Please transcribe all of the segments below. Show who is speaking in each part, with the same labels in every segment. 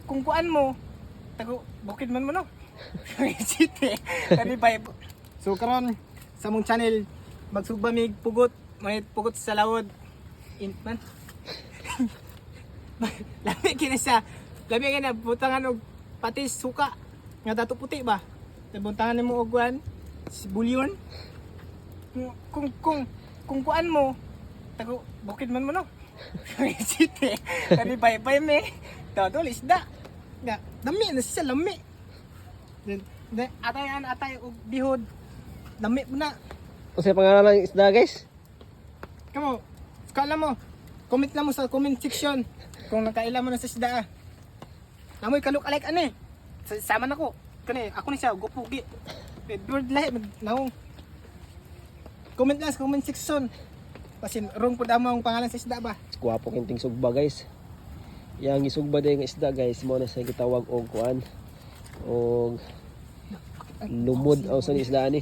Speaker 1: Kung kuan mo tago bukid man mo no. City. Kani bay. So karon sa mong channel magsugba mig pugot, may pugot sa lawod. Man. Lami kini sa lami kini butangan og patis suka nga dato puti ba. Buntangan nimo og kuan si bulyon. Kung kuan mo tago bukid man mo no. City. Kani bay me. Todo isda. Nga, dami na siya lami. Atay og bihod. Lami mo na.
Speaker 2: Kasi pangalan ng isda guys.
Speaker 1: Kamo, kala mo. Comment lang mo sa comment section kung nakaila mo na sa isda. Namoy kalok alike ani. Sama na ko. Kani ako ni siya gupugi. Bird lahi naong. Comment lang sa comment section. Kasi wrong pud amo ang pangalan sa isda ba.
Speaker 2: Guwapo kinting sugba guys. Yang isugba day nga isda guys mo na sa gitawag og kuan og lumod aw sa isda ni.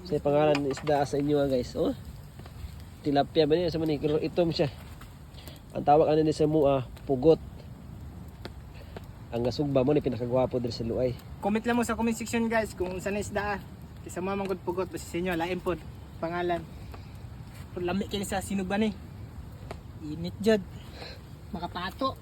Speaker 2: Sa pangalan ng isda sa inyo guys. Oh. Tilapia man sa mani pero itom siya. Ang tawag ano ni sa mua pugot. Ang gasugba mo ni pinakagwapo diri sa luay.
Speaker 1: Comment lang mo sa comment section guys kung saan isda. Kasi mga manggod pugot basta sa inyo lain pod pangalan. Pud lami kini sa sinugba ni. Init jud. Makapato.